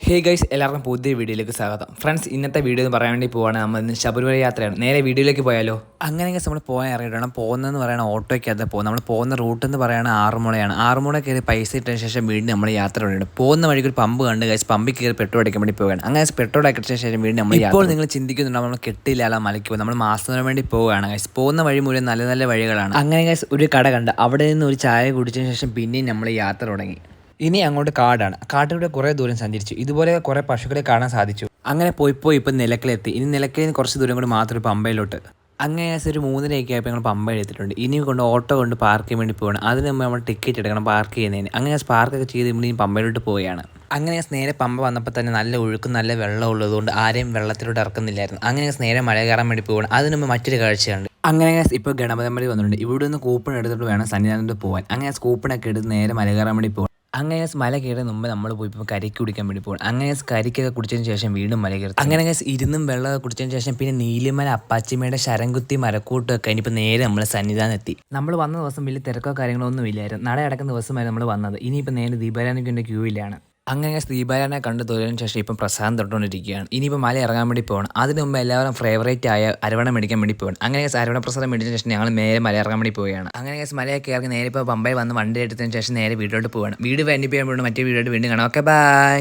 Hey guys, എല്ലാവർക്കും പുതിയ വീഡിയോയിലേക്ക് സ്വാഗതം. ഫ്രണ്ട്സ്, ഇന്നത്തെ വീഡിയോ എന്ന് പറയാൻ വേണ്ടി പോവാണ്. നമ്മൾ ഇന്ന് ശബരിമല യാത്രയാണ്. നേരെ വീഡിയോയിലേക്ക് പോയാലോ? അങ്ങനെ നമ്മൾ പോകാൻ ഇറങ്ങിയിട്ടാണ്. പോകുന്നതെന്ന് പറയുന്നത് ഓട്ടോയ്ക്കകത്ത് പോകും. നമ്മൾ പോകുന്ന റൂട്ട് എന്ന് പറയുന്നത് ആറന്മുളയാണ്. ആറന്മുള കയറി പൈസ ഇട്ടതിന് ശേഷം വീണ്ടും നമ്മൾ യാത്ര തുടങ്ങിയിട്ട് പോകുന്ന വഴിക്ക് ഒരു പമ്പ് കണ്ട് ഗൈസ് പമ്പിൽ കയറി പെട്രോൾ അടിക്കാൻ വേണ്ടി പോവുകയാണ്. അങ്ങനെ പെട്രോൾ അടിച്ചതിന് ശേഷം വീണ്ടും നമ്മൾ ഇപ്പോൾ നിങ്ങൾ ചിന്തിക്കുന്നുണ്ട് നമ്മൾ കെട്ടില്ലാതെ മലയ്ക്ക് പോകും. നമ്മൾ മാസത്തിന് വേണ്ടി പോവുകയാണ് ഗൈസ്. പോകുന്ന വഴി മുഴുവൻ നല്ല നല്ല വഴികളാണ്. അങ്ങനെ ഗൈസ് ഒരു കട കണ്ട് അവിടെ നിന്ന് ഒരു ചായ കുടിച്ചതിന് ശേഷം പിന്നെയും നമ്മൾ യാത്ര തുടങ്ങി. ഇനി അങ്ങോട്ട് കാടാണ്. കാട്ടിലൂടെ കുറേ ദൂരം സഞ്ചരിച്ചു. ഇതുപോലെ കുറേ പശുക്കളെ കാണാൻ സാധിച്ചു. അങ്ങനെ പോയി ഇപ്പം നിലക്കലെത്തി. ഇനി നിലക്കലിൽ നിന്ന് കുറച്ച് ദൂരം കൂടി മാത്രം പമ്പയിലോട്ട്. അങ്ങനെ ഒരു 3:30 ആയപ്പോൾ ഞങ്ങൾ പമ്പയിൽ എത്തിയിട്ടുണ്ട്. ഇനി കൊണ്ട് ഓട്ടോ കൊണ്ട് പാർക്ക് ചെയ്യാൻ വേണ്ടി പോകണം. അതിന് മുമ്പ് നമ്മൾ ടിക്കറ്റ് എടുക്കണം പാർക്ക് ചെയ്യുന്നതിന്. അങ്ങനെ പാർക്കൊക്കെ ചെയ്ത് ഇനി പമ്പയിലോട്ട് പോവുകയാണ്. അങ്ങനെ നേരെ പമ്പ വന്നപ്പോൾ തന്നെ നല്ല ഒഴുക്കും നല്ല വെള്ളം ഉള്ളതുകൊണ്ട് ആരെയും വെള്ളത്തിലോട്ട് ഇറക്കുന്നില്ലായിരുന്നു. അങ്ങനെ നേരെ മല കയറാൻ വേണ്ടി പോകണം. അതിന് മുമ്പ് മറ്റൊരു കാഴ്ചയുണ്ട്. അങ്ങനെ ഇപ്പോൾ ഗണപതിമല വന്നിട്ടുണ്ട്. ഇവിടെ നിന്ന് കൂപ്പൺ എടുത്തിട്ട് വേണം സന്നിധാനത്ത് പോകാൻ. അങ്ങനെ കൂപ്പണൊക്കെ എടുത്ത് നേരെ മല കയറാൻ വേണ്ടി പോകണം. അങ്ങനെ മല കയറി മുമ്പ് നമ്മൾ പോയി ഇപ്പോൾ കരിക്ക് കുടിക്കാൻ വേണ്ടി പോകും. അങ്ങനെ കരിക്കൊക്കെ കുടിച്ചതിന് ശേഷം വീണ്ടും മല കയറി. അങ്ങനെ ഇരുന്നും വെള്ളമൊക്കെ കുടിച്ചതിന് ശേഷം പിന്നെ നീലിമല അപ്പാച്ചിമയുടെ ശരംകുത്തി മരക്കൂട്ടൊക്കെ കഴിഞ്ഞിപ്പോൾ നേരെ നമ്മൾ സന്നിധാനം എത്തി. നമ്മൾ വന്ന ദിവസം വലിയ തിരക്കോ കാര്യങ്ങളോ ഒന്നും ഇല്ലായിരുന്നു. നട അടക്കുന്ന ദിവസമായിരുന്നു നമ്മൾ വന്നത്. ഇനിയിപ്പോൾ നേരെ ദീപാരാധനയ്ക്ക് ക്യൂവിലാണ്. അങ്ങനെ ദീപാരാധന കണ്ടു തൊഴിലിന് ശേഷം ഇപ്പം പ്രസാദം തൊട്ടുകൊണ്ടിരിക്കുകയാണ്. ഇനിയിപ്പോൾ മല ഇറങ്ങാൻ വേണ്ടി പോകണം. അതിന് മുമ്പ് എല്ലാവരും ഫേവറേറ്റ് ആയ അരവണ മേടിക്കാൻ വേണ്ടി പോകണം. അങ്ങനെ അരവണ പ്രസാദം മേടിച്ചതിന് ശേഷം ഞങ്ങൾ നേരെ മല ഇറങ്ങാൻ വേണ്ടി പോവുകയാണ്. അങ്ങനെ മലയൊക്കെ ഇറങ്ങി നേരെ ഇപ്പോൾ പമ്പയിൽ വന്ന് വണ്ടി എടുത്തതിന് ശേഷം നേരെ വീട്ടിലോട്ട് പോവുകയാണ്. വീട് വേണ്ടി പോകുമ്പോൾ മറ്റേ വീടോട്ട് വീണ്ടും കാണാം. Okay, by.